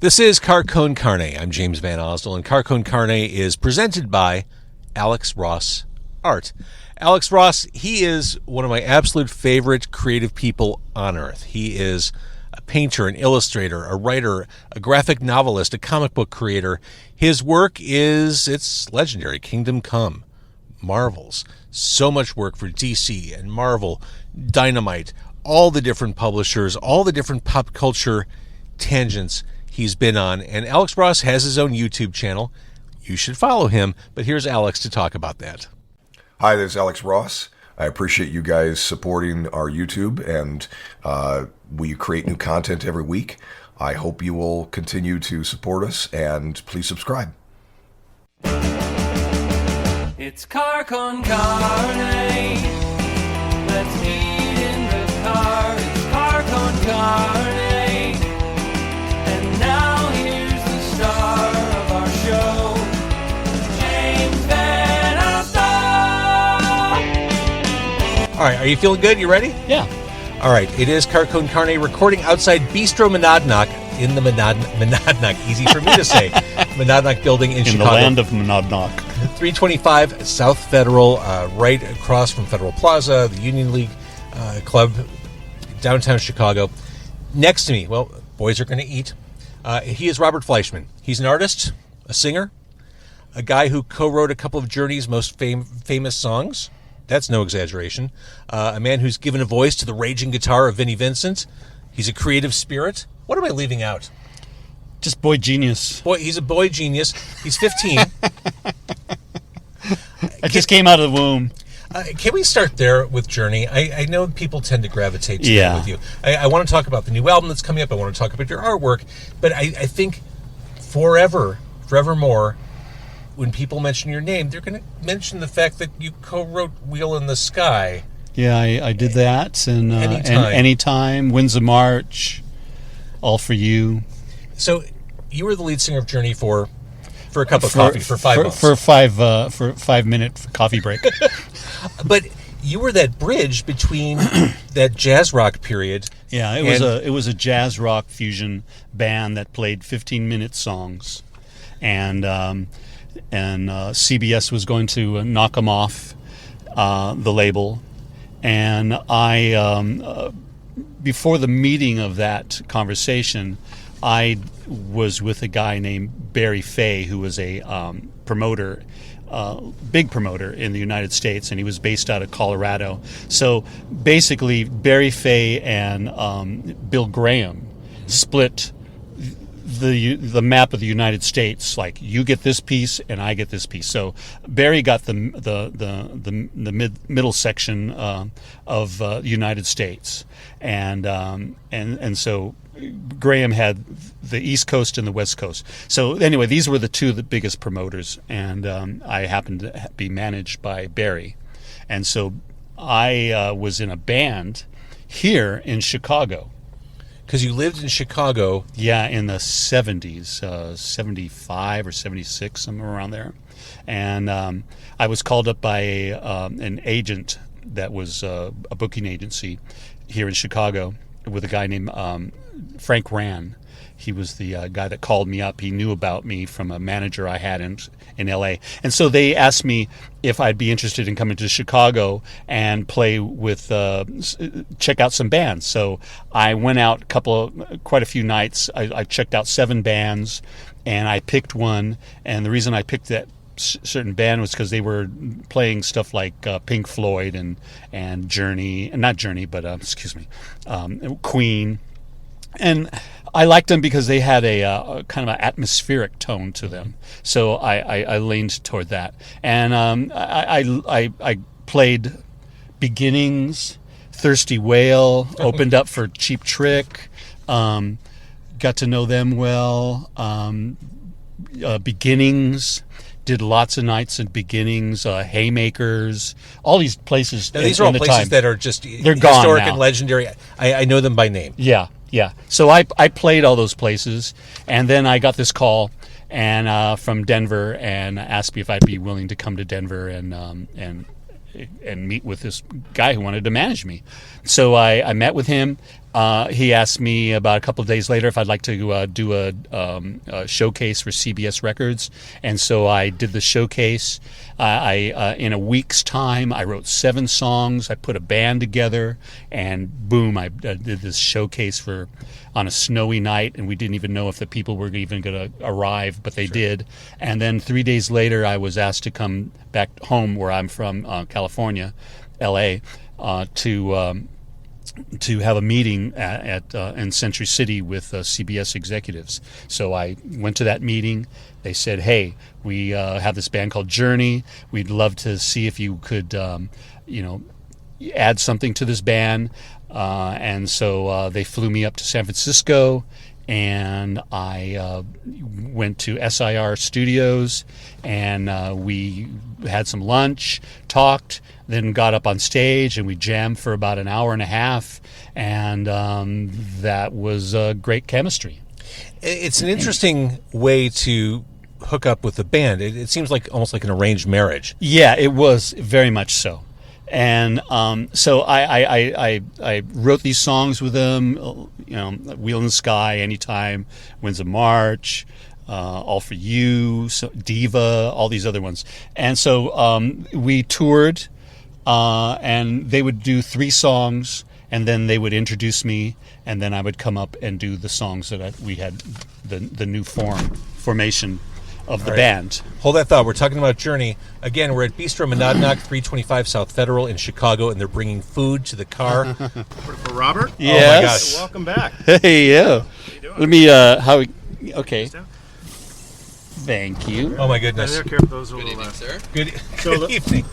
This is Con Carne. I'm James Van Osdell, and Con Carne is presented by Alex Ross Art. Alex Ross, he is one of my absolute favorite creative people on earth. He is a painter, an illustrator, a writer, a graphic novelist, a comic book creator. His work it's legendary. Kingdom Come, Marvels, so much work for DC and Marvel, Dynamite, all the different publishers, all the different pop culture tangents he's been on. And Alex Ross has his own YouTube channel. You should follow him. But here's Alex to talk about that. Hi, this is Alex Ross. I appreciate you guys supporting our YouTube, and we create new content every week. I hope you will continue to support us, and please subscribe. It's Con Carne. Let's eat in the car. It's Con Carne. And now here's the star of our show, James Van Osdell. All right, are you feeling good? You ready? Yeah. All right, it is Con Carne recording outside Bistro Monadnock in the Monadnock, easy for me to say, Monadnock building in Chicago. In the land of Monadnock. 325 South Federal, right across from Federal Plaza, the Union League Club, downtown Chicago. Next to me, well, boys are going to eat. He is Robert Fleischman. He's an artist, a singer, a guy who co-wrote a couple of Journey's most famous songs. That's no exaggeration. A man who's given a voice to the raging guitar of Vinnie Vincent. He's a creative spirit. What am I leaving out? Just boy genius. He's a boy genius. He's 15. I just came out of the womb. Can we start there with Journey? I know people tend to gravitate to that with you. I want to talk about the new album that's coming up. I want to talk about your artwork. But I think forevermore, when people mention your name, they're going to mention the fact that you co-wrote Wheel in the Sky. Yeah, I did that. And Anytime. Winds of March, All for You. So you were the lead singer of Journey for a cup of coffee for 5 months. For 5-minute coffee break. But you were that bridge between that jazz rock period. Yeah, it was a jazz rock fusion band that played 15-minute songs, and CBS was going to knock them off the label, and I before the meeting of that conversation, I was with a guy named Barry Fay, who was a promoter, big promoter in the United States, and he was based out of Colorado. So basically, Barry Fay and Bill Graham split the map of the United States. Like, you get this piece and I get this piece. So Barry got the middle section of the United States, and so Graham had the East Coast and the West Coast. So anyway, these were the biggest promoters, and I happened to be managed by Barry, and so I was in a band here in Chicago. Because you lived in Chicago. Yeah, in the 70s, 75 or 76, somewhere around there. And I was called up by an agent that was a booking agency here in Chicago with a guy named Frank Rann. He was the guy that called me up. He knew about me from a manager I had in L.A. And so they asked me if I'd be interested in coming to Chicago and play with, check out some bands. So I went out quite a few nights. I checked out 7 bands, and I picked one. And the reason I picked that certain band was because they were playing stuff like Pink Floyd and Journey, not Journey, but Queen. And I liked them because they had a kind of an atmospheric tone to them, so I leaned toward that. And I played Beginnings, Thirsty Whale, opened up for Cheap Trick, got to know them well. Beginnings, did lots of nights in Beginnings, Haymakers, all these places. Now, these are all places that are just they're historic gone now. And legendary. I know them by name. Yeah. So I played all those places, and then I got this call from Denver and asked me if I'd be willing to come to Denver and meet with this guy who wanted to manage me. So I met with him. he asked me about a couple of days later if I'd like to do a showcase for CBS Records, and so I did the showcase. I in a week's time, I wrote 7 songs. I put a band together, and boom, I did this showcase on a snowy night, and we didn't even know if the people were even going to arrive, but they did. And then 3 days later, I was asked to come back home, where I'm from, California, L.A., to have a meeting in Century City with CBS executives. So I went to that meeting. They said, "Hey, we have this band called Journey. We'd love to see if you could, add something to this band." And so they flew me up to San Francisco, and I went to SIR Studios, and we had some lunch, talked, then got up on stage, and we jammed for about an hour and a half, and that was great chemistry. It's an interesting way to hook up with the band. It seems like almost like an arranged marriage. Yeah, it was very much so. And so I wrote these songs with them, Wheel in the Sky, Anytime, Winds of March, All for You, Diva, all these other ones. And so we toured, and they would do 3 songs, and then they would introduce me, and then I would come up and do the songs that we had, the new formation of the band. Hold that thought. We're talking about Journey. Again, we're at Bistro Monadnock, 325 South Federal in Chicago, and they're bringing food to the car. For Robert? Yes. Oh my gosh. Welcome back. Hey, yeah. How you doing? Let me, okay. Thank you. Oh my goodness. There, care for those Good evening, sir. Good, So good evening.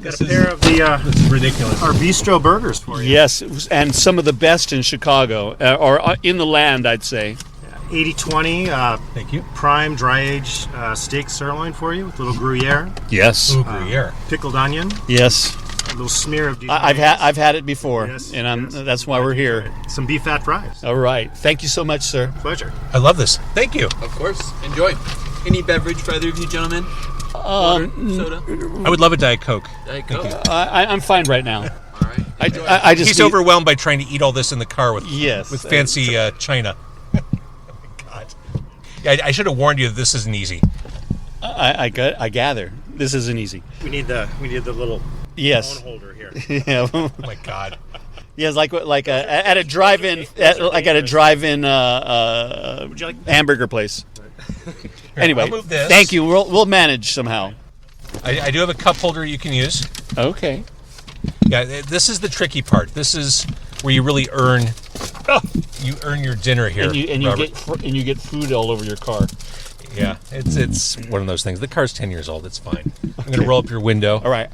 Got a pair of the This is ridiculous. our bistro burgers for you. Yes, and some of the best in Chicago, or in the land, I'd say. 80-20 Thank you. prime dry aged steak sirloin for you with a little Gruyere, Yes. Ooh, Gruyere. pickled onion, Yes. a little smear of Dijon. I've had it before, Yes, and yes. that's why we're here. Some beef fat fries. All right. Thank you so much, sir. Pleasure. I love this. Thank you. Of course. Enjoy. Any beverage for either of you gentlemen? Water, soda, I would love a Diet Coke. Diet Coke. I'm fine right now. All right. I just He's need- overwhelmed by trying to eat all this in the car with Yes. fancy china. Oh my God. Yeah, I should have warned you that this isn't easy. I gather this isn't easy. We need the little Yes. phone holder here. Yeah. Oh my God. Yes, at a drive-in, at a drive-in Would you like hamburger place. Anyway, I'll move this. thank you. We'll manage somehow. I do have a cup holder you can use. Okay. Yeah, this is the tricky part. This is where you really earn your dinner here, And you Robert. get food all over your car. Yeah, it's one of those things. The car's 10 years old. It's fine. I'm going to roll up your window. All right.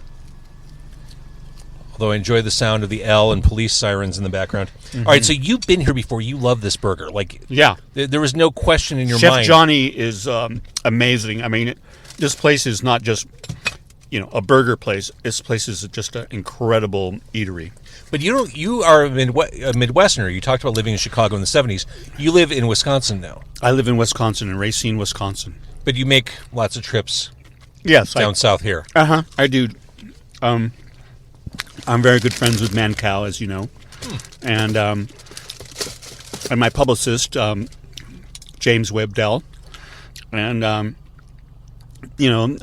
Although I enjoy the sound of the L and police sirens in the background. All right, so you've been here before. You love this burger. Like, Yeah. there was no question in your Chef mind. Johnny is amazing. I mean, this place is not just a burger place. This place is just an incredible eatery. But you are a Midwesterner. You talked about living in Chicago in the 70s. You live in Wisconsin now. I live in Wisconsin, in Racine, Wisconsin. But you make lots of trips Yes, down south here. I do. I'm very good friends with Mancow, as you know, and my publicist James Webdell, and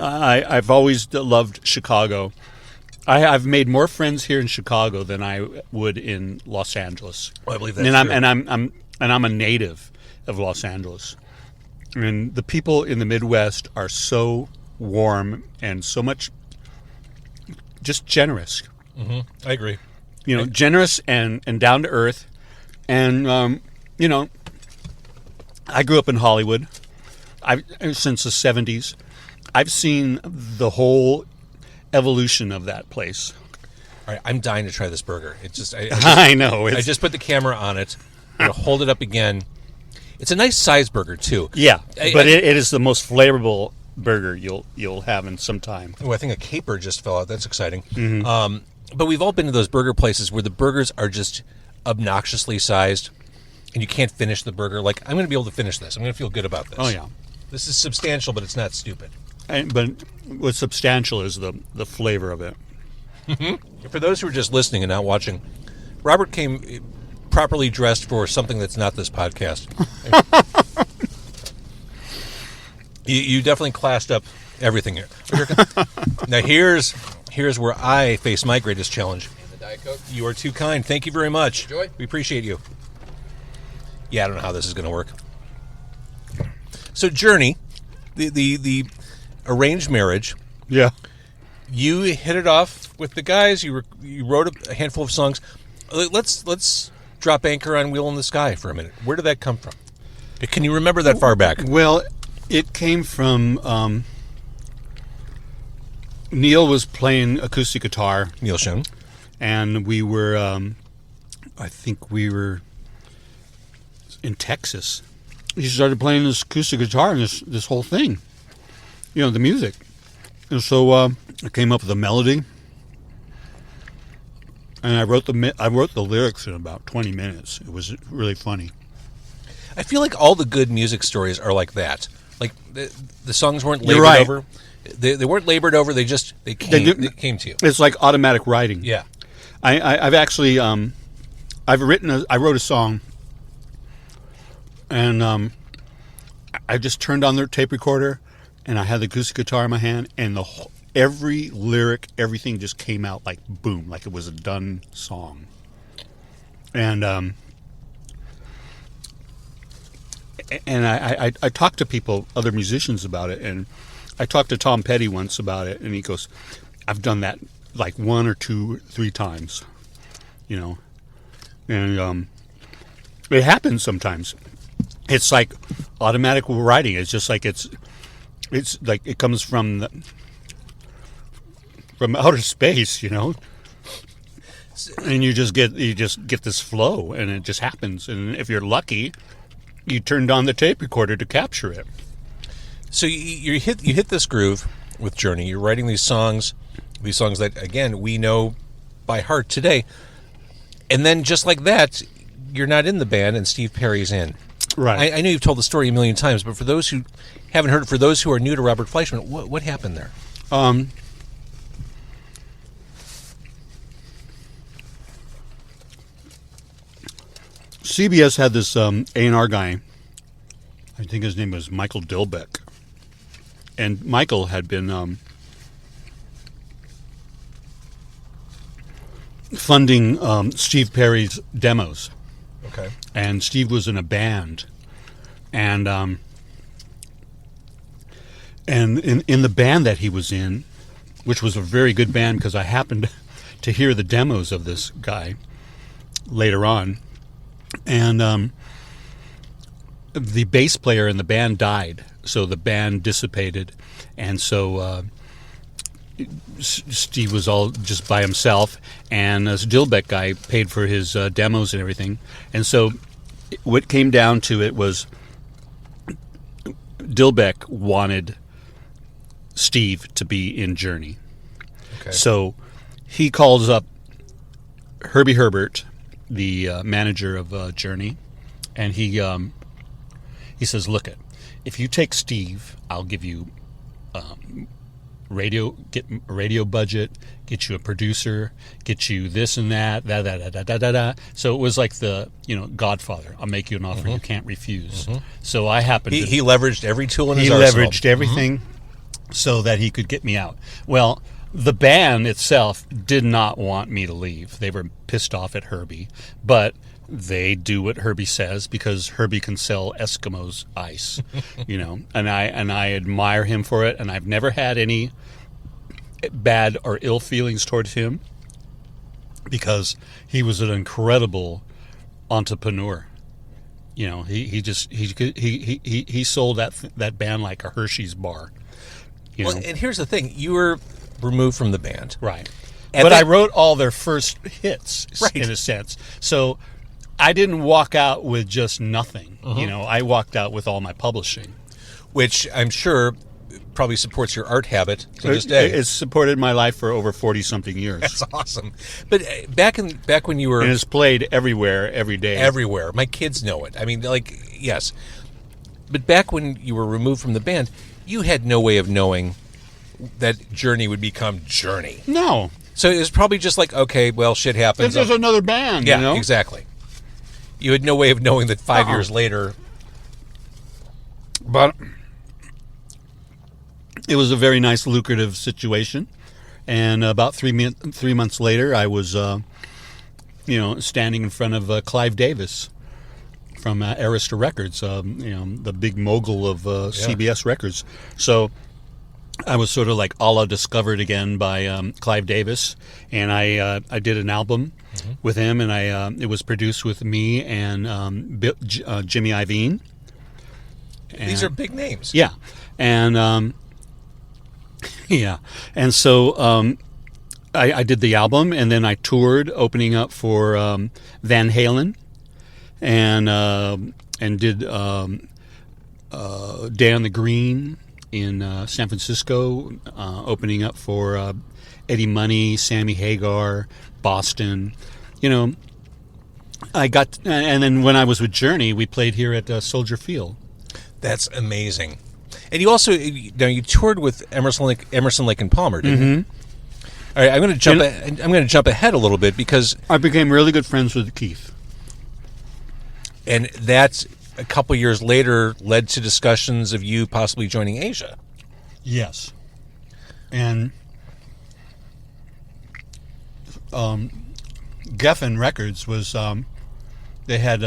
I've always loved Chicago. I've made more friends here in Chicago than I would in Los Angeles. Oh, I believe that's and true. I'm a native of Los Angeles, and the people in the Midwest are so warm and so much just generous. I agree. Generous and down to earth. And, I grew up in Hollywood. Since the 70s. I've seen the whole evolution of that place. All right, I'm dying to try this burger. It's just I know. I just put the camera on it. I'm going to hold it up again. It's a nice size burger, too. Yeah, but it is the most flavorful burger you'll have in some time. Oh, I think a caper just fell out. That's exciting. But we've all been to those burger places where the burgers are just obnoxiously sized, and you can't finish the burger. Like, I'm going to be able to finish this. I'm going to feel good about this. Oh, yeah. This is substantial, but it's not stupid. But what's substantial is the flavor of it. For those who are just listening and not watching, Robert came properly dressed for something that's not this podcast. You definitely classed up everything here. Now here's where I face my greatest challenge. And the Diet Coke. You are too kind. Thank you very much. Enjoy. We appreciate you. Yeah, I don't know how this is going to work. So Journey, the arranged marriage. Yeah. You hit it off with the guys. You wrote a handful of songs. Let's drop anchor on Wheel in the Sky for a minute. Where did that come from? Can you remember that far back? Well, it came from Neil was playing acoustic guitar, Neil Schoen. and we were, I think we were in Texas. He started playing this acoustic guitar and this whole thing, the music. And so I came up with a melody, and I wrote the lyrics in about 20 minutes. It was really funny. I feel like all the good music stories are like that. Like the songs weren't labored You're right. over. They weren't labored over. They came to you. It's like automatic writing. Yeah. I've actually I wrote a song, and I just turned on the tape recorder, and I had the acoustic guitar in my hand, and every lyric, everything just came out like boom, like it was a done song. And I talked to people, other musicians, about it, and I talked to Tom Petty once about it, and he goes, "I've done that like 1 or 2 or 3 times, and it happens sometimes. It's like automatic writing. It's just like it's like it comes from outer space, and you just get this flow, and it just happens. And if you're lucky, you turned on the tape recorder to capture it. So you hit this groove with Journey. You're writing these songs that, again, we know by heart today. And then just like that, you're not in the band, and Steve Perry's in. Right. I know you've told the story a million times, but for those who haven't heard it, for those who are new to Robert Fleischman, what happened there? CBS had this A&R guy. I think his name was Michael Dilbeck. And Michael had been funding Steve Perry's demos. Okay. And Steve was in a band. And in the band that he was in, which was a very good band because I happened to hear the demos of this guy later on. And the bass player in the band died, so the band dissipated, and so Steve was all just by himself, and this Dilbeck guy paid for his demos and everything. And so what came down to it was Dilbeck wanted Steve to be in Journey. Okay. So he calls up Herbie Herbert, the manager of Journey, and he says, "Look, if you take Steve, I'll give you radio budget, get you a producer, get you this and that, da da da da da da da." So it was like the Godfather. I'll make you an offer you can't refuse. So I happened to He leveraged every tool in his he arsenal. leveraged everything so that he could get me out. Well, the band itself did not want me to leave. They were pissed off at Herbie, but they do what Herbie says because Herbie can sell Eskimos ice, and I admire him for it, and I've never had any bad or ill feelings towards him because he was an incredible entrepreneur. He sold that band like a Hershey's bar. Well, and here's the thing: you were removed from the band, Right. At But that- I wrote all their first hits, Right. in a sense. So I didn't walk out with just nothing. I walked out with all my publishing. which I'm sure probably supports your art habit to this day. It's supported my life for over 40-something years. That's awesome. But back when you were And it's played everywhere, every day. everywhere, my kids know it. I mean, yes. But back when you were removed from the band, you had no way of knowing that Journey would become Journey. No. So it was probably just like, okay, well, shit happens. This is another band, Yeah, exactly. You had no way of knowing that 5 years later. But it was a very nice, lucrative situation. And about 3 months later, I was, standing in front of Clive Davis from Arista Records, the big mogul of CBS Records. So I was sort of like a la discovered again by Clive Davis, and I did an album with him, and it was produced with me and Jimmy Iovine. These are big names. Yeah, and and so I did the album, and then I toured, opening up for Van Halen, and did Day on the Green in San Francisco, opening up for Eddie Money, Sammy Hagar, Boston. I got, and then when I was with Journey, we played here at Soldier Field. That's amazing. And you also you toured with Emerson, Lake and Palmer, didn't you? All right, I'm going to jump ahead a little bit because I became really good friends with Keith. And that's a couple years later led to discussions of you possibly joining Asia. Yes. And Geffen Records was, they had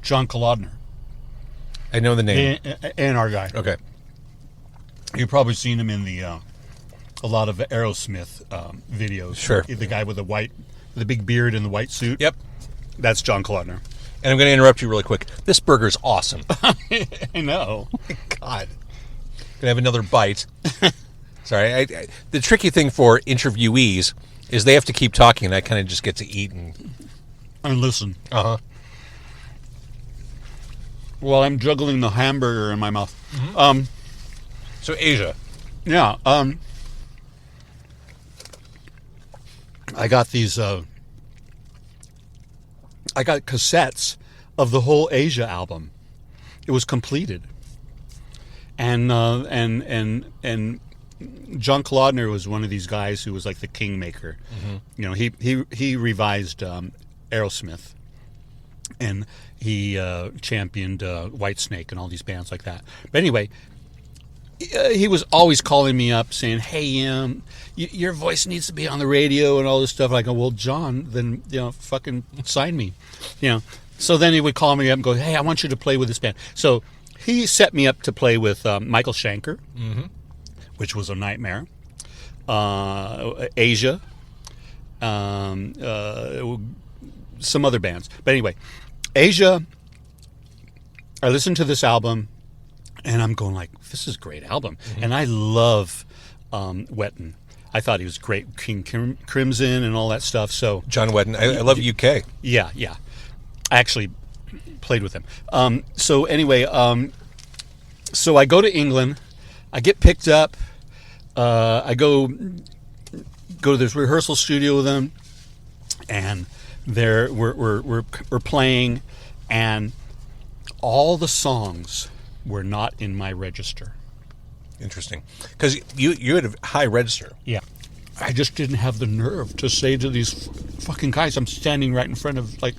John Kolodner. I know the name. And our guy. Okay. You've probably seen him in a lot of Aerosmith videos. Sure. The guy with the big beard and the white suit. Yep. That's John Kolodner. And I'm going to interrupt you really quick. This burger's awesome. I know. God. Gonna have another bite. Sorry. The tricky thing for interviewees is they have to keep talking, and I kind of just get to eat and listen. Uh-huh. While I'm juggling the hamburger in my mouth. So Asia. Yeah. I got these. I got cassettes of the whole Asia album. It was completed, and John Kolodner was one of these guys who was like the kingmaker. He revised Aerosmith, and he championed Whitesnake and all these bands like that. But anyway, he was always calling me up saying, "Hey, your voice needs to be on the radio and all this stuff." I go, "Well, John, then fucking sign me." So then he would call me up and go, "Hey, I want you to play with this band." So he set me up to play with Michael Schenker, which was a nightmare. Asia, some other bands, but anyway, Asia. I listened to this album, and I'm going like, "This is a great album," and I love Wetton. I thought he was great, King Crimson and all that stuff. So John Wetton. I love UK. Yeah. I actually played with him. So anyway, so I go to England. I get picked up. I go to this rehearsal studio with them, and we're playing, and all the songs were not in my register. Interesting, because you had a high register. Yeah, I just didn't have the nerve to say to these fucking guys, I'm standing right in front of like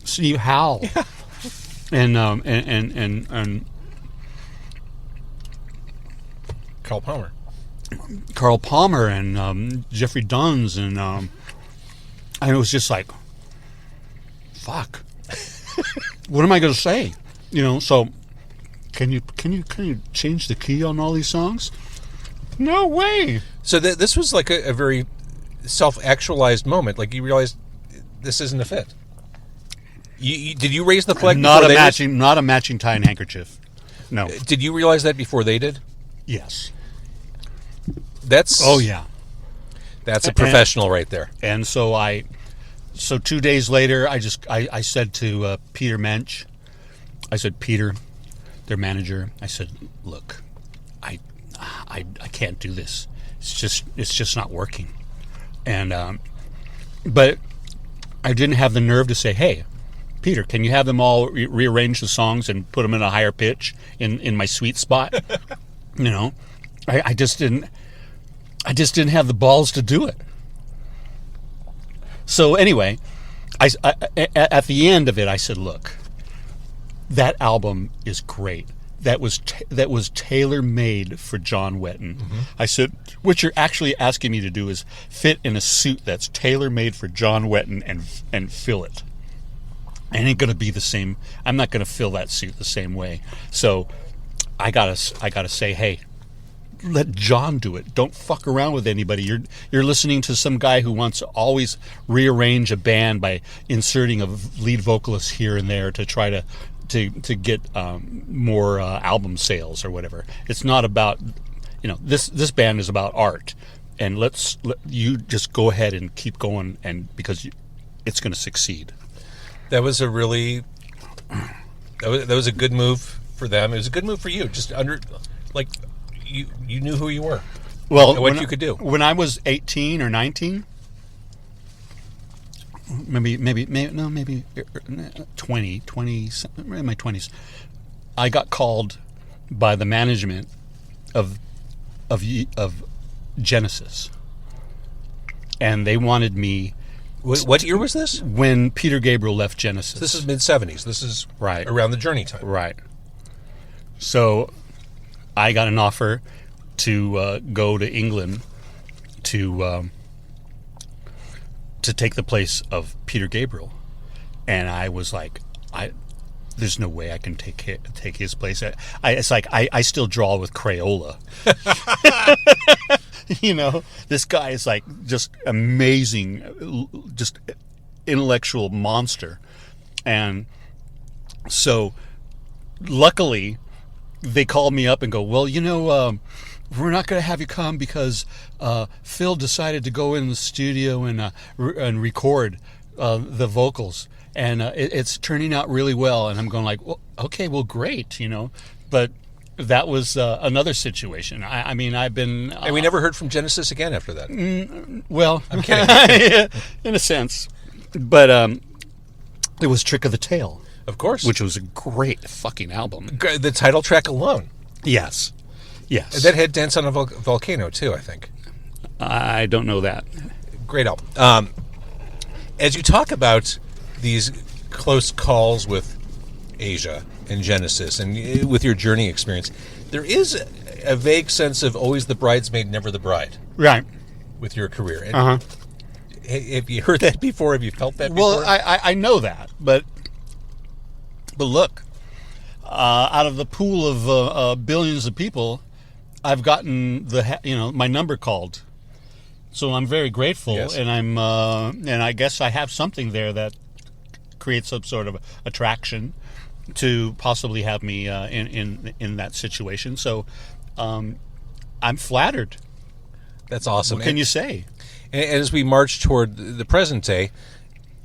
Steve Howe, and Carl Palmer and Jeffrey Duns, and I was just like, fuck, what am I going to say? So. Can you change the key on all these songs? No way. So this was like a very self-actualized moment. Like you realized this isn't a fit. Did you raise the flag? Not a matching tie and handkerchief. No. Did you realize that before they did? Yes. That's. Oh yeah. That's a professional right there. And so 2 days later, I said to Peter Mensch, I said, Peter, their manager, I said, look, I can't do this. It's just not working. And but I didn't have the nerve to say, hey, Peter, can you have them all rearrange the songs and put them in a higher pitch in my sweet spot? I just didn't have the balls to do it. So anyway, At the end of it, I said, "Look, that album is great. That was tailor made for John Wetton." I said, "What you're actually asking me to do is fit in a suit that's tailor made for John Wetton and fill it. It ain't gonna be the same. I'm not gonna fill that suit the same way. So I gotta say, hey, let John do it. Don't fuck around with anybody. You're listening to some guy who wants to always rearrange a band by inserting a lead vocalist here and there to try to get more album sales or whatever. It's not about, this band is about art, and let you just go ahead and keep going, and because it's going to succeed." That was a really that was a good move for them. It was a good move for you. Just you knew who you were. Well, and what you could do. When I was 18 or 19, maybe 20, in my 20s, I got called by the management of Genesis, and they wanted me. What year was this? When Peter Gabriel left Genesis. This is mid-'70s. This is right around the Journey time. Right. So I got an offer to go to England to take the place of Peter Gabriel, and I was like, there's no way I can take his place. It's like I still draw with Crayola. This guy is like just amazing, just intellectual monster. And so luckily they called me up and go, "Well, we're not going to have you come because Phil decided to go in the studio and record the vocals, and it's turning out really well." And I'm going like, "Well, okay, well, great, but that was another situation. I mean, I've been... and we never heard from Genesis again after that. Well, I'm kidding. In a sense. But it was Trick of the Tail. Of course. Which was a great fucking album. The title track alone. Yes. That had Dance on a Volcano, too, I think. I don't know that. Great album. As you talk about these close calls with Asia and Genesis and with your Journey experience, there is a vague sense of always the bridesmaid, never the bride. Right. With your career. And have you heard that before? Have you felt that before? Well, I know that, but look, out of the pool of billions of people, I've gotten my number called, so I'm very grateful. Yes. And and I guess I have something there that creates some sort of attraction to possibly have me in that situation. So I'm flattered. That's awesome. What can you say? And as we march toward the present day,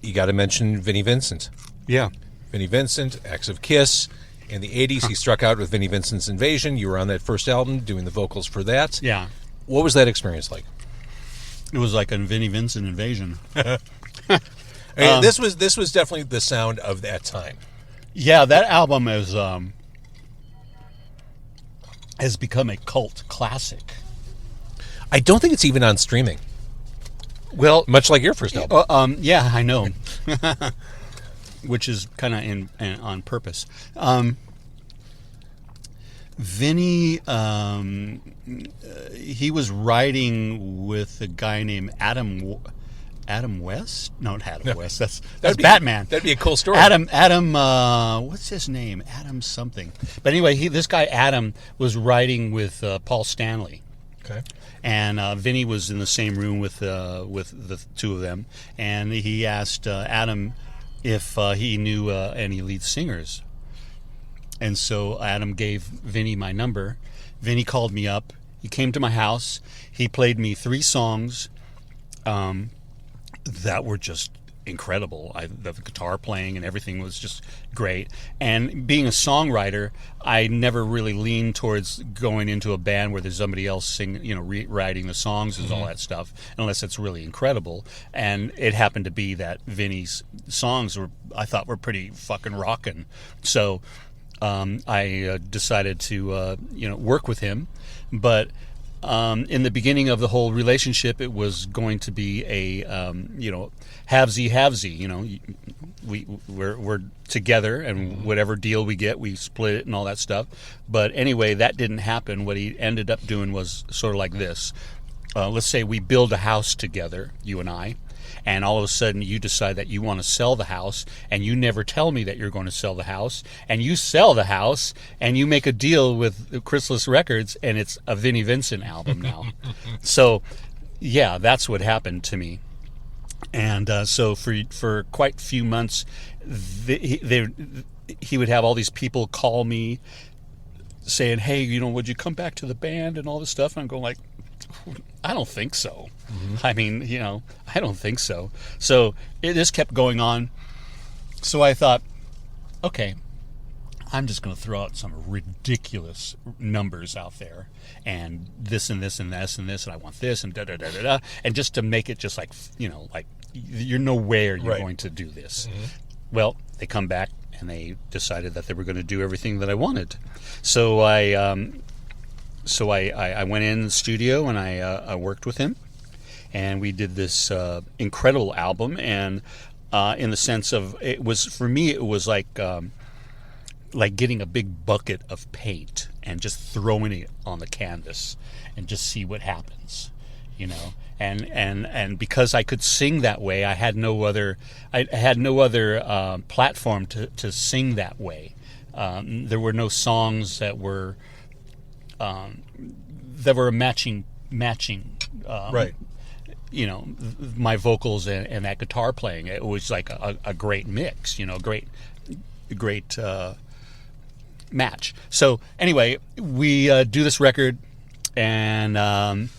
you got to mention Vinnie Vincent. Yeah. Vinnie Vincent, ex of Kiss. In the 80s, he struck out with Vinnie Vincent's Invasion. You were on that first album doing the vocals for that. Yeah. What was that experience like? It was like a Vinnie Vincent Invasion. This was definitely the sound of that time. Yeah, that album has become a cult classic. I don't think it's even on streaming. Well, much like your first album. Yeah, I know. Which is kind of on purpose. Vinny, he was writing with a guy named Adam West? No, not Adam West. That's Batman. That'd be a cool story. Adam, what's his name? Adam something. But anyway, this guy Adam was writing with Paul Stanley. Okay. And Vinny was in the same room with the two of them, and he asked Adam if he knew any lead singers. And so Adam gave Vinny my number. Vinny called me up. He came to my house. He played me 3 songs that were just incredible. The guitar playing and everything was just great. And being a songwriter, I never really leaned towards going into a band where there's somebody else writing the songs and all that stuff, unless it's really incredible. And it happened to be that Vinny's songs I thought were pretty fucking rockin'. So I decided to work with him, but in the beginning of the whole relationship, it was going to be a halvesy. We're together, and whatever deal we get, we split it and all that stuff. But anyway, that didn't happen. What he ended up doing was sort of like this. Let's say we build a house together, you and I, and all of a sudden you decide that you want to sell the house, and you never tell me that you're going to sell the house, and you sell the house, and you make a deal with Chrysalis Records, and it's a Vinnie Vincent album now. So, yeah, that's what happened to me. And so for quite a few months, he would have all these people call me saying, hey, would you come back to the band and all this stuff? And I'm going like, I don't think so. I mean, I don't think so. So it just kept going on. So I thought, okay, I'm just going to throw out some ridiculous numbers out there, and this and this and this and this, and I want this and da da da da da, and just to make it just like you're nowhere you're going to do this. Well, they come back and they decided that they were going to do everything that I wanted. So I went in the studio and I worked with him, and we did this incredible album. And in the sense of, it was like getting a big bucket of paint and just throwing it on the canvas and just see what happens, And because I could sing that way, I had no other platform to sing that way. There were no songs that were matching. Right. My vocals and that guitar playing. It was like a great mix. Great match. So anyway, we do this record, and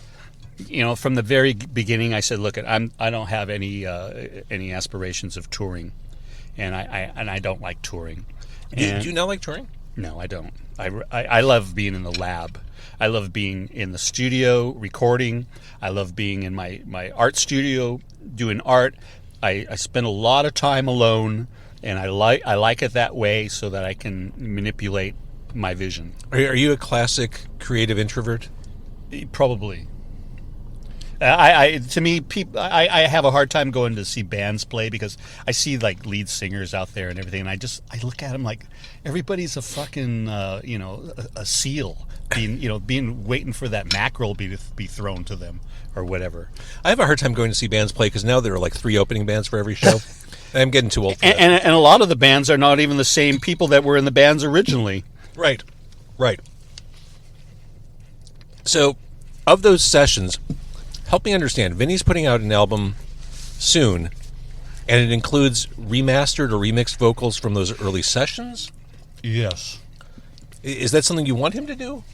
from the very beginning, I said, "Look, I don't have any aspirations of touring, and I don't like touring." Do you not like touring? No, I don't. I love being in the lab. I love being in the studio recording. I love being in my art studio doing art. I spend a lot of time alone, and I like it that way so that I can manipulate my vision. Are you a classic creative introvert? Probably. To me, I have a hard time going to see bands play because I see like lead singers out there and everything, and I look at them like everybody's a fucking a seal being waiting for that mackerel be thrown to them or whatever. I have a hard time going to see bands play because now there are like 3 opening bands for every show. I'm getting too old for that. And a lot of the bands are not even the same people that were in the bands originally. Right. So, of those sessions, help me understand. Vinny's putting out an album soon, and it includes remastered or remixed vocals from those early sessions? Yes. Is that something you want him to do?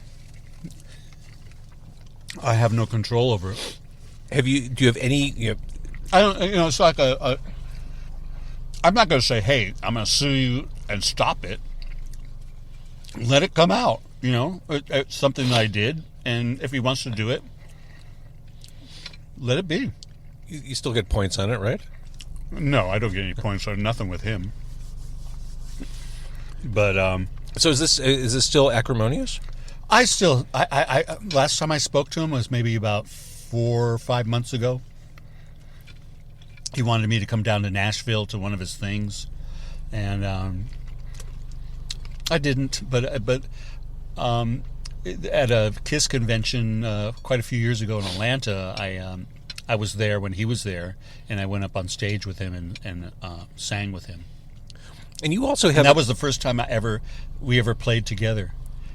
I have no control over it. Do you have any... I don't. It's like I'm not going to say, "Hey, I'm going to sue you and stop it." Let it come out. It's something that I did, and if he wants to do it, let it be. You still get points on it, right? No, I don't get any points on nothing with him. But so is this still acrimonious? I last time I spoke to him was maybe about 4 or 5 months ago. He wanted me to come down to Nashville to one of his things, and I didn't. But at a KISS convention quite a few years ago in Atlanta, I was there when he was there, and I went up on stage with him and sang with him. And you also have... And that was the first time we ever played together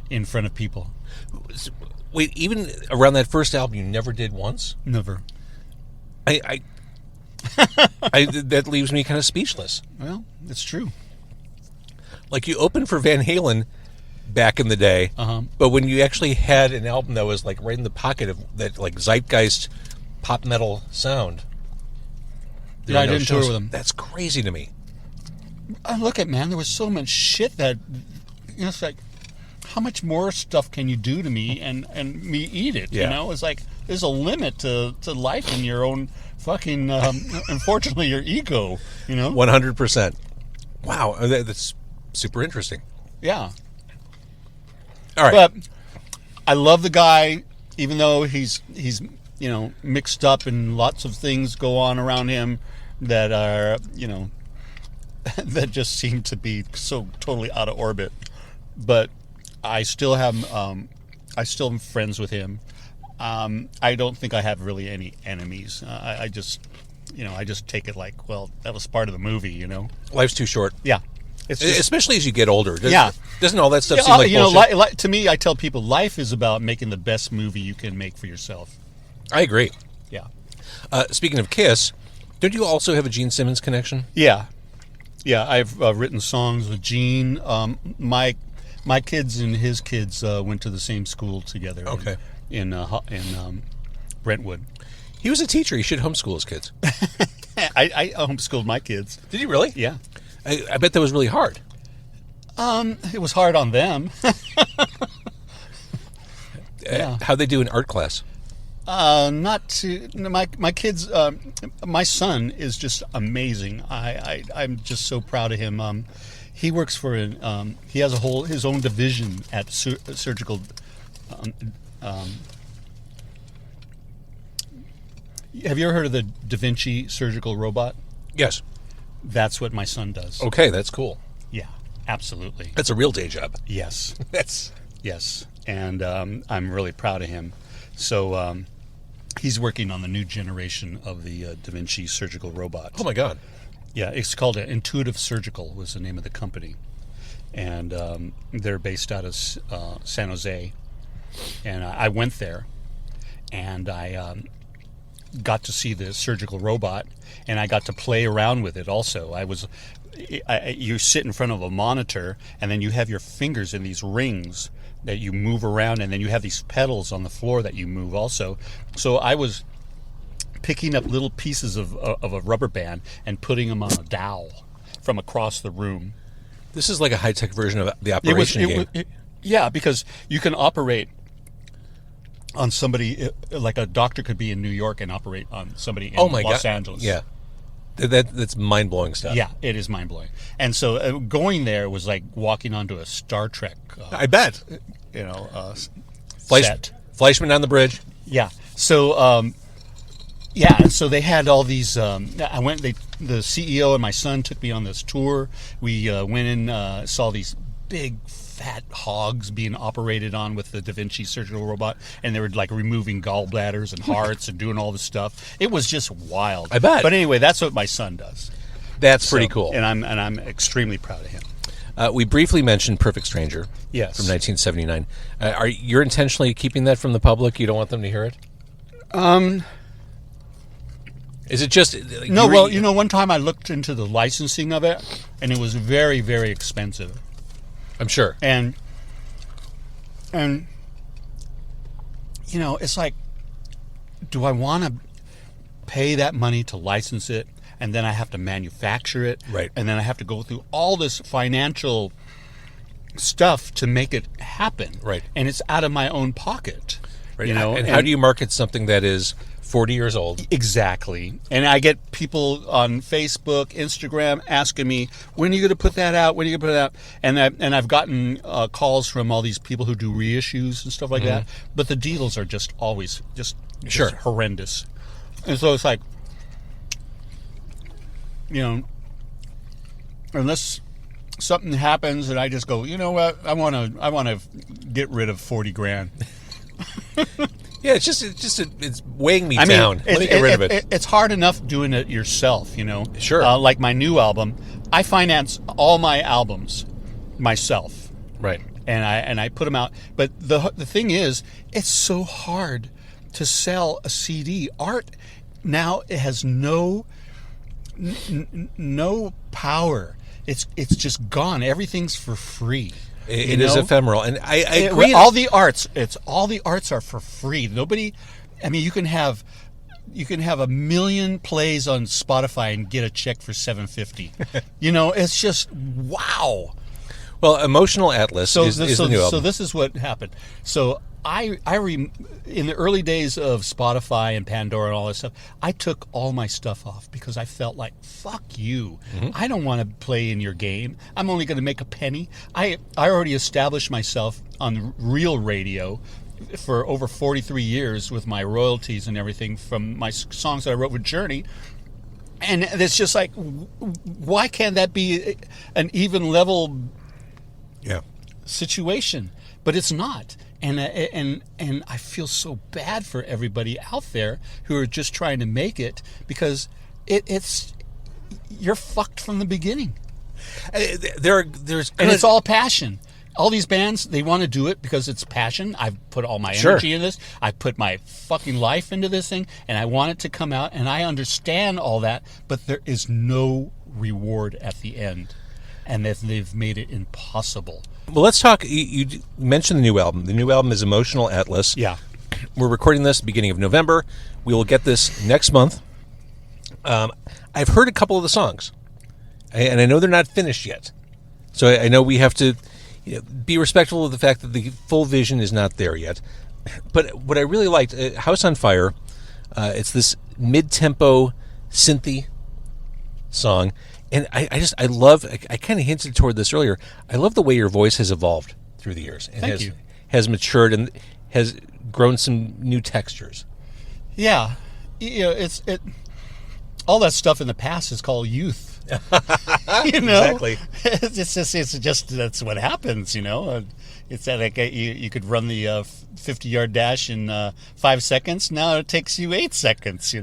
in front of people. Wait, even around that first album, you never did once? Never. That leaves me kind of speechless. Well, it's true. Like, you opened for Van Halen back in the day, but when you actually had an album that was like right in the pocket of that like zeitgeist pop metal sound. Yeah, I didn't tour with them. That's crazy to me. Look at, man, there was so much shit that it's like, how much more stuff can you do to me and me eat it? Yeah. It's like there's a limit to life in your own fucking unfortunately your ego. 100%. Wow, that's super interesting. Yeah. All right. But I love the guy. even though he's mixed up and lots of things go on around him that are that just seem to be so totally out of orbit, but I still am friends with him. I don't think I have really any enemies. I just take it like, well, that was part of the movie, Life's too short. Yeah. It's just, especially as you get older. Yeah. Doesn't all that stuff seem like bullshit? To me, I tell people life is about making the best movie you can make for yourself. I agree. Yeah. Speaking of Kiss, don't you also have a Gene Simmons connection? Yeah. Yeah, I've written songs with Gene. My kids and his kids went to the same school together. Okay. In Brentwood. He was a teacher. He should homeschool his kids. I homeschooled my kids. Did you really? Yeah. I bet that was really hard. It was hard on them. Yeah. How'd they do in art class? Not to my kids. My son is just amazing. I'm just so proud of him. He works for he has his own division at surgical. Have you ever heard of the Da Vinci surgical robot? Yes. That's what my son does. Okay, that's cool. Yeah, absolutely. That's a real day job. Yes. Yes, and I'm really proud of him. So he's working on the new generation of the Da Vinci surgical robot. Oh my God. Yeah, it's called Intuitive Surgical was the name of the company, and they're based out of San Jose. And I went there, and I got to see the surgical robot, and I got to play around with it also. You sit in front of a monitor, and then you have your fingers in these rings that you move around, and then you have these pedals on the floor that you move also. So I was picking up little pieces of a rubber band and putting them on a dowel from across the room. This is like a high-tech version of the operation game. Yeah, because you can operate on somebody, like a doctor could be in New York and operate on somebody in Los Angeles. Yeah. That's mind-blowing stuff. Yeah, it is mind-blowing. And so going there was like walking onto a Star Trek I bet. Set. Fleischman on the bridge. Yeah. So so they had all these the CEO and my son took me on this tour. We went in, saw these big fat hogs being operated on with the Da Vinci surgical robot, and they were like removing gallbladders and hearts and doing all this stuff. It was just wild. I bet. But anyway, that's what my son does. That's pretty cool. And I'm extremely proud of him. We briefly mentioned Perfect Stranger. Yes. From 1979. You're intentionally keeping that from the public? You don't want them to hear it? Is it just no? One time I looked into the licensing of it, and it was very, very expensive. I'm sure. And it's like, do I want to pay that money to license it, and then I have to manufacture it, right? And then I have to go through all this financial stuff to make it happen, right? And it's out of my own pocket, right? And how do you market something that is 40 years old? Exactly. And I get people on Facebook, Instagram asking me, when are you going to put that out? When are you going to put it out? And I've gotten calls from all these people who do reissues and stuff like that. But the deals are just always just horrendous. And so it's like, unless something happens and I just go, you know what, I want to get rid of $40,000. Yeah, it's weighing me down. Let me get rid of it. It's hard enough doing it yourself, Sure. Like my new album, I finance all my albums myself, right? And I put them out. But the thing is, it's so hard to sell a CD. Art now it has no power. It's just gone. Everyth's for free. It is ephemeral, and I agree. All the arts are for free. Nobody, you can have 1 million plays on Spotify and get a check for $750. It's just wow. Well, Emotional Atlas is the new album. So this is what happened. So in the early days of Spotify and Pandora and all that stuff, I took all my stuff off because I felt like, fuck you. I don't want to play in your game. I'm only going to make a penny. I already established myself on real radio for over 43 years with my royalties and everything from my songs that I wrote with Journey. And it's just like, why can't that be an even level situation? But it's not. And I feel so bad for everybody out there who are just trying to make it, because it's you're fucked from the beginning. And it's all passion. All these bands, they want to do it because it's passion. I've put all my energy in this. I put my fucking life into this thing, and I want it to come out, and I understand all that, but there is no reward at the end, and that they've made it impossible. Well, let's talk. You mentioned the new album. The new album is Emotional Atlas. Yeah. We're recording this beginning of November. We will get this next month. I've heard a couple of the songs, and I know they're not finished yet. So I know we have to be respectful of the fact that the full vision is not there yet. But what I really liked, House on Fire, it's this mid-tempo synthy song. And I love, I kind of hinted toward this earlier, I love the way your voice has evolved through the years. And Thank you. Has matured and has grown some new textures. Yeah. All that stuff in the past is called youth. Exactly. It's just that's what happens, It's that like you could run the 50-yard dash in 5 seconds. Now it takes you 8 seconds,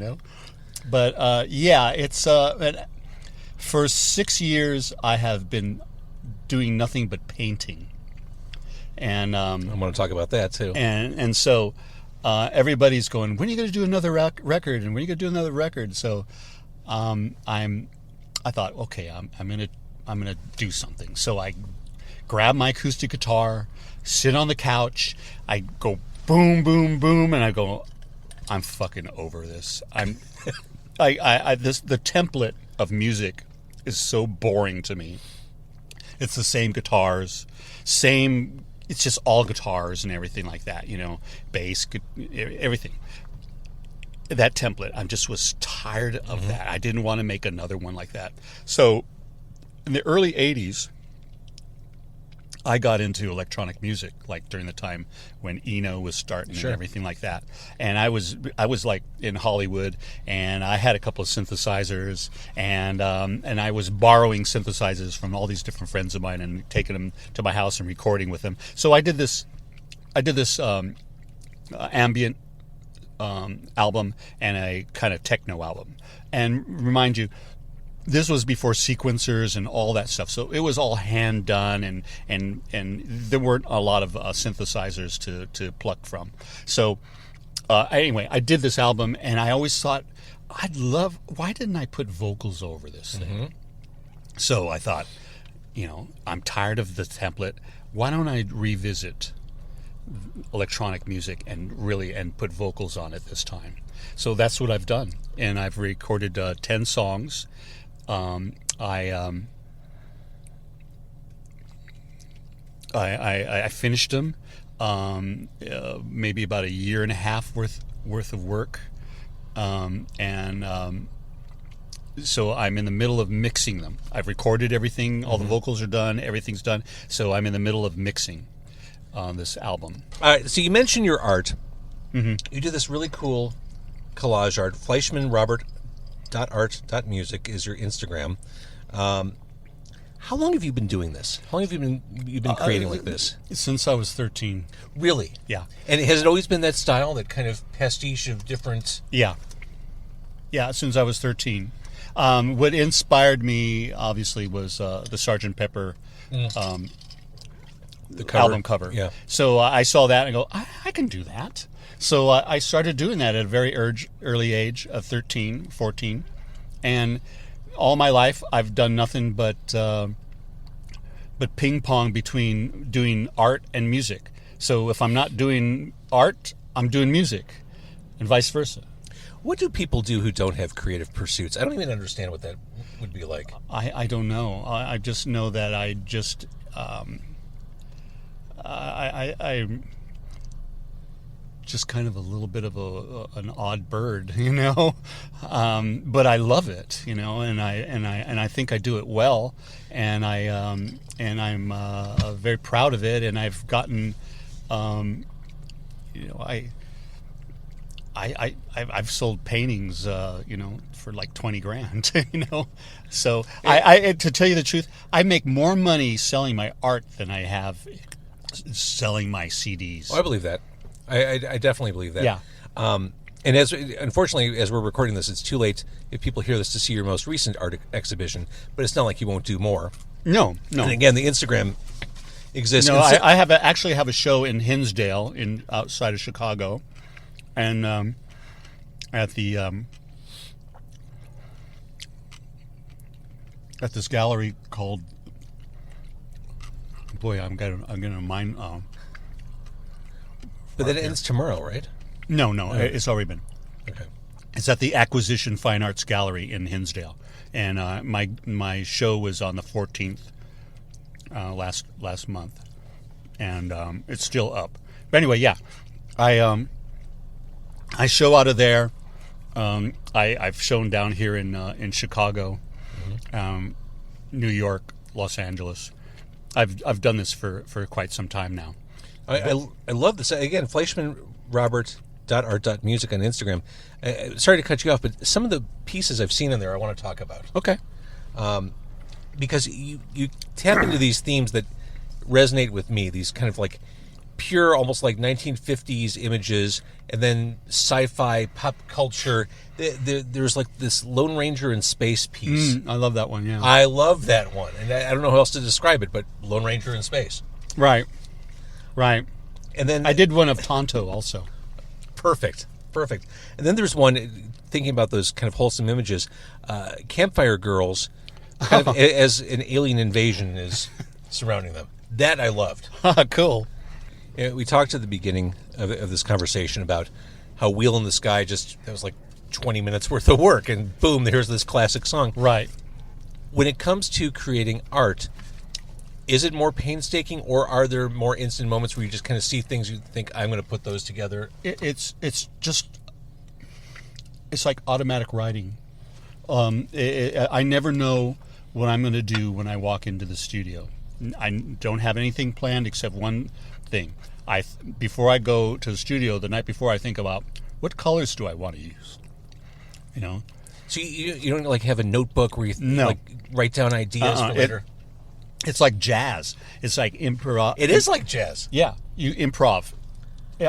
But it's for 6 years I have been doing nothing but painting, and I want to talk about that too. And so everybody's going, when are you going to do another record? And when are you going to do another record? So I thought, okay, I'm gonna do something. So I grab my acoustic guitar, sit on the couch, I go boom, boom, boom, and I go, I'm fucking over this. The template of music is so boring to me. It's the same guitars, it's just all guitars and everything like that, bass, everything. That template, I just was tired of that. I didn't want to make another one like that. So in the early 80s, I got into electronic music, like during the time when Eno was starting and everything like that. And I was like in Hollywood, and I had a couple of synthesizers, and I was borrowing synthesizers from all these different friends of mine and taking them to my house and recording with them. So I did this ambient album and a kind of techno album. And remind you, this was before sequencers and all that stuff, so it was all hand done, and there weren't a lot of synthesizers to pluck from. So anyway, I did this album, and I always thought, why didn't I put vocals over this thing? So I thought, I'm tired of the template. Why don't I revisit electronic music and put vocals on it this time? So that's what I've done, and I've recorded 10 songs. I finished them, maybe about a year and a half worth of work, so I'm in the middle of mixing them. I've recorded everything, all the vocals are done, everything's done, so I'm in the middle of mixing on this album. All right, so you mentioned your art. You do this really cool collage art. Fleischman Robert.art.music is your Instagram. How long have you been doing this? How long have you been creating like this? Since I was 13. Really? Yeah. And has it always been that style, that kind of pastiche of different? Yeah, since I was 13. What inspired me, obviously, was the Sgt. Pepper the cover. Album cover. Yeah. So I saw that and go, I can do that. So I started doing that at a very early age of 13, 14. And all my life, I've done nothing but ping pong between doing art and music. So if I'm not doing art, I'm doing music, and vice versa. What do people do who don't have creative pursuits? I don't even understand what that would be like. I don't know. I just know that I'm just kind of a little bit of an odd bird, you know, but I love it, you know, and I think I do it well, and I'm very proud of it, and I've gotten, you know, I've sold paintings, you know, for like 20 grand, you know. So I to tell you the truth, I make more money selling my art than I have selling my CDs. Oh, I believe that. I definitely believe that. Yeah. And unfortunately, as we're recording this, it's too late if people hear this to see your most recent art exhibition. But it's not like you won't do more. No. And again, the Instagram exists. No, I actually have a show in Hinsdale, outside of Chicago, and at this gallery called. Boy, I'm gonna mind. But that ends tomorrow, right? No, it's already been. Okay. It's at the Acquisition Fine Arts Gallery in Hinsdale, and my show was on the 14th last month, and it's still up. But anyway, yeah, I show out of there. I've shown down here in Chicago, New York, Los Angeles. I've done this for quite some time now. I love this. Again, FleischmanRobert.art.music on Instagram. Sorry to cut you off, but some of the pieces I've seen in there I want to talk about. Okay. Because you tap into these themes that resonate with me, these kind of like pure, almost like 1950s images, and then sci-fi, pop culture. There's like this Lone Ranger in space piece. I love that one, yeah. I love that one. And I don't know how else to describe it, but Lone Ranger in space. Right. And then I did one of Tonto also. Perfect. And then there's one, thinking about those kind of wholesome images, campfire girls, kind of as an alien invasion is surrounding them. That I loved. Cool. We talked at the beginning of this conversation about how Wheel in the Sky that was like 20 minutes worth of work, and boom, there's this classic song. Right. When it comes to creating art, is it more painstaking, or are there more instant moments where you just kind of see things you think, I'm going to put those together? It's like automatic writing. I never know what I'm going to do when I walk into the studio. I don't have anything planned except one thing. Before I go to the studio, the night before, I think about what colors do I want to use. You know. So you don't like have a notebook where you like write down ideas for later. It's like jazz. It's like improv. It is like jazz. Yeah, you improv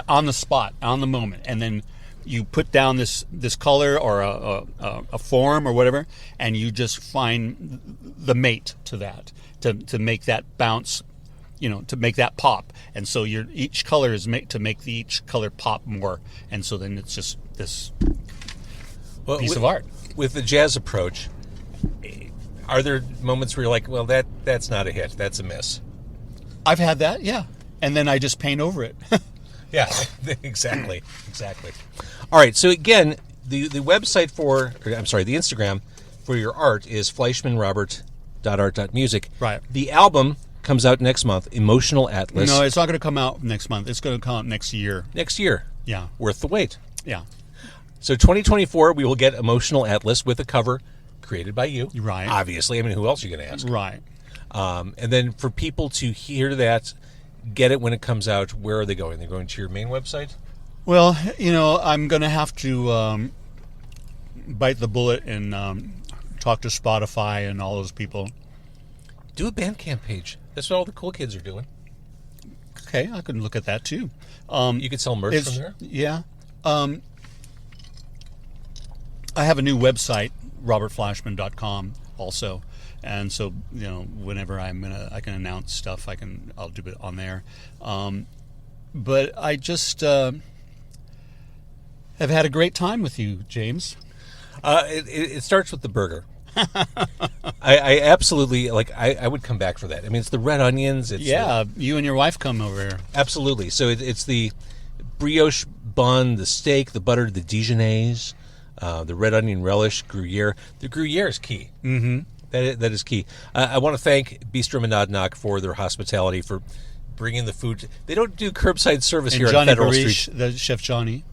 on the spot, on the moment, and then you put down this color or a form or whatever, and you just find the mate to that to make that bounce, you know, to make that pop. And so each color is made to make each color pop more, and so then it's just this piece of art. With the jazz approach, are there moments where you're like, well, that's not a hit, that's a miss? I've had that, yeah. And then I just paint over it. Yeah, exactly. All right, so again, the website the Instagram for your art is FleischmanRobert.art.music. Right. The album comes out next month, Emotional Atlas. No, it's not going to come out next month. It's going to come out next year. Next year. Yeah. Worth the wait. Yeah. So 2024, we will get Emotional Atlas with a cover created by you. Right. Obviously. I mean, who else are you going to ask? Right. And then for people to hear that, get it when it comes out, where are they going? They're going to your main website? Well, you know, I'm going to have to bite the bullet and talk to Spotify and all those people. Do a Bandcamp page. That's what all the cool kids are doing. Okay, I can look at that too. You could sell merch from there? Yeah. I have a new website, robertfleischman.com also. And so, you know, whenever I can announce stuff, I'll do it on there. But I just have had a great time with you, James. It starts with the burger. I absolutely I would come back for that. I mean, it's the red onions. You and your wife come over here. Absolutely. So it's the brioche bun, the steak, the butter, the Dijonnaise, the red onion relish, Gruyere. The Gruyere is key. Mm-hmm. That is key. I want to thank Bistro Monadnock for their hospitality, for bringing the food. They don't do curbside service And here Johnny on Federal Barish, Street. the Chef Johnny.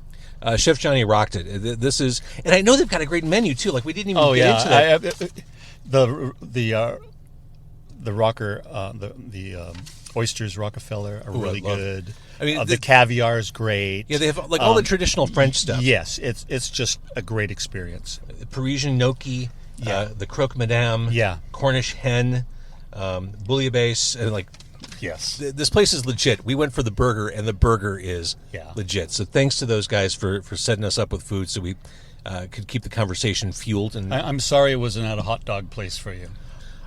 Chef Johnny rocked it. This is, and I know they've got a great menu too. Like we didn't even Oh get yeah, into that. the rocker, the oysters Rockefeller are Ooh, I really love- good. I mean, the caviar is great. Yeah, they have like all the traditional French stuff. Yes, it's just a great experience. Parisian gnocchi, Yeah. the croque madame, Yeah. Cornish hen, bouillabaisse, and like Yes. this place is legit. We went for the burger, and the burger is Yeah. legit. So thanks to those guys for setting us up with food, so we could keep the conversation fueled. And I'm sorry it wasn't at a hot dog place for you.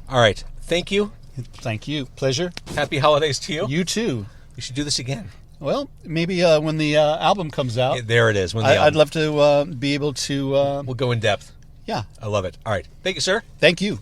all right, thank you. Thank you. Pleasure. Happy holidays to you. You too. We should do this again. Well, maybe when the album comes out, Yeah, there it is. When the I'd album- love to be able to. We'll go in depth. Yeah. I love it. All right, thank you, sir. Thank you.